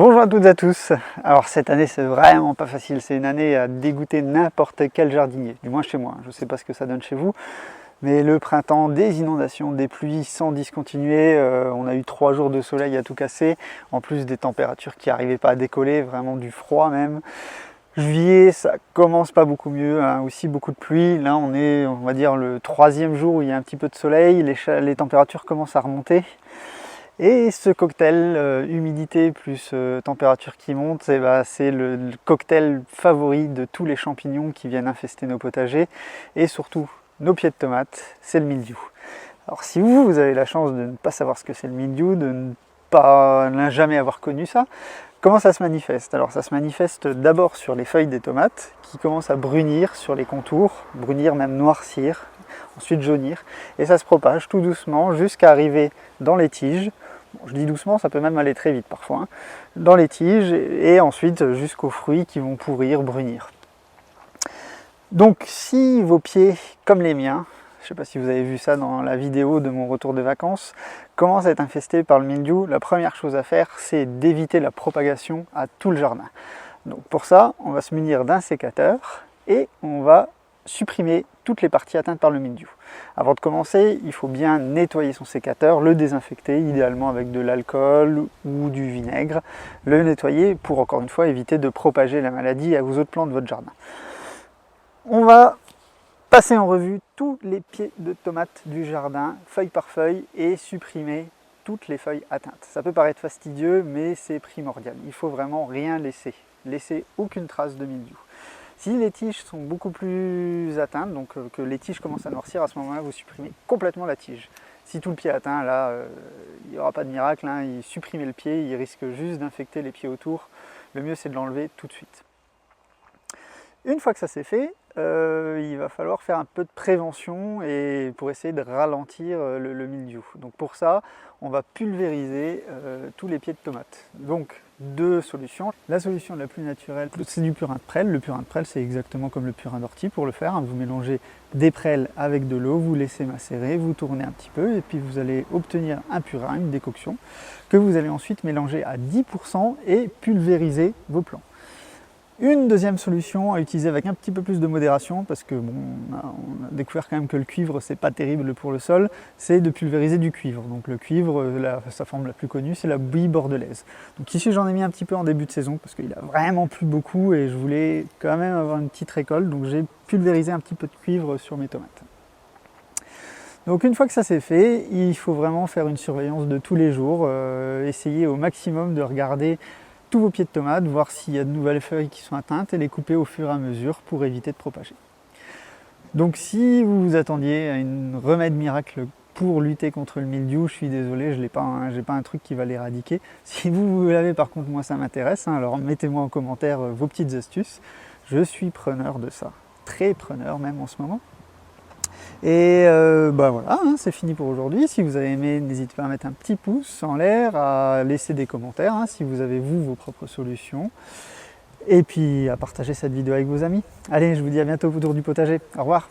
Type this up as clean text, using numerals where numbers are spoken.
Bonjour à toutes et à tous. Alors cette année c'est vraiment pas facile, c'est une année à dégoûter n'importe quel jardinier, du moins chez moi, je ne sais pas ce que ça donne chez vous, mais le printemps, des inondations, des pluies sans discontinuer, on a eu 3 jours de soleil à tout casser, en plus des températures qui n'arrivaient pas à décoller, vraiment du froid même. Juillet, ça commence pas beaucoup mieux, hein, aussi beaucoup de pluie, là on est, on va dire, le 3e jour où il y a un petit peu de soleil, les températures commencent à remonter. Et ce cocktail, humidité plus température qui monte, c'est le cocktail favori de tous les champignons qui viennent infester nos potagers et surtout nos pieds de tomates, c'est le mildiou. Alors si vous avez la chance de ne pas savoir ce que c'est le mildiou, de ne jamais avoir connu ça, comment ça se manifeste? Alors ça se manifeste d'abord sur les feuilles des tomates qui commencent à brunir sur les contours, brunir même noircir, ensuite jaunir, et ça se propage tout doucement jusqu'à arriver dans les tiges. Bon, je dis doucement, ça peut même aller très vite parfois, hein, dans les tiges et ensuite jusqu'aux fruits qui vont pourrir, brunir. Donc si vos pieds, comme les miens, je ne sais pas si vous avez vu ça dans la vidéo de mon retour de vacances, commencent à être infestés par le mildiou, la première chose à faire, c'est d'éviter la propagation à tout le jardin. Donc pour ça, on va se munir d'un sécateur et on va supprimer toutes les parties atteintes par le mildiou. Avant de commencer, il faut bien nettoyer son sécateur, le désinfecter, idéalement avec de l'alcool ou du vinaigre. Le nettoyer pour, encore une fois, éviter de propager la maladie aux autres plantes de votre jardin. On va passer en revue tous les pieds de tomates du jardin, feuille par feuille, et supprimer toutes les feuilles atteintes. Ça peut paraître fastidieux, mais c'est primordial. Il ne faut vraiment rien laisser aucune trace de mildiou. Si les tiges sont beaucoup plus atteintes, donc que les tiges commencent à noircir, à ce moment-là, vous supprimez complètement la tige. Si tout le pied est atteint, là, il n'y aura pas de miracle, hein, supprimez le pied, il risque juste d'infecter les pieds autour. Le mieux, c'est de l'enlever tout de suite. Une fois que ça c'est fait, il va falloir faire un peu de prévention et pour essayer de ralentir le mildiou. Donc pour ça, on va pulvériser tous les pieds de tomates. Donc deux solutions. La solution la plus naturelle, c'est du purin de prêle. Le purin de prêle, c'est exactement comme le purin d'ortie pour le faire. Vous mélangez des prêles avec de l'eau, vous laissez macérer, vous tournez un petit peu et puis vous allez obtenir un purin, une décoction, que vous allez ensuite mélanger à 10% et pulvériser vos plants. Une deuxième solution à utiliser avec un petit peu plus de modération, parce que bon, on a découvert quand même que le cuivre c'est pas terrible pour le sol, c'est de pulvériser du cuivre. Donc le cuivre, sa forme la plus connue, c'est la bouillie bordelaise. Donc ici j'en ai mis un petit peu en début de saison, parce qu'il a vraiment plu beaucoup et je voulais quand même avoir une petite récolte, donc j'ai pulvérisé un petit peu de cuivre sur mes tomates. Donc une fois que ça c'est fait, il faut vraiment faire une surveillance de tous les jours, essayer au maximum de regarder tous vos pieds de tomates, voir s'il y a de nouvelles feuilles qui sont atteintes et les couper au fur et à mesure pour éviter de propager. Donc si vous vous attendiez à un remède miracle pour lutter contre le mildiou, je suis désolé, je n'ai pas un truc qui va l'éradiquer. Si vous l'avez par contre, moi ça m'intéresse, hein, alors mettez-moi en commentaire vos petites astuces. Je suis preneur de ça, très preneur même en ce moment. Et voilà, hein, c'est fini pour aujourd'hui. Si vous avez aimé, n'hésitez pas à mettre un petit pouce en l'air, à laisser des commentaires, hein, si vous avez vos propres solutions. Et puis à partager cette vidéo avec vos amis. Allez, je vous dis à bientôt autour du potager. Au revoir.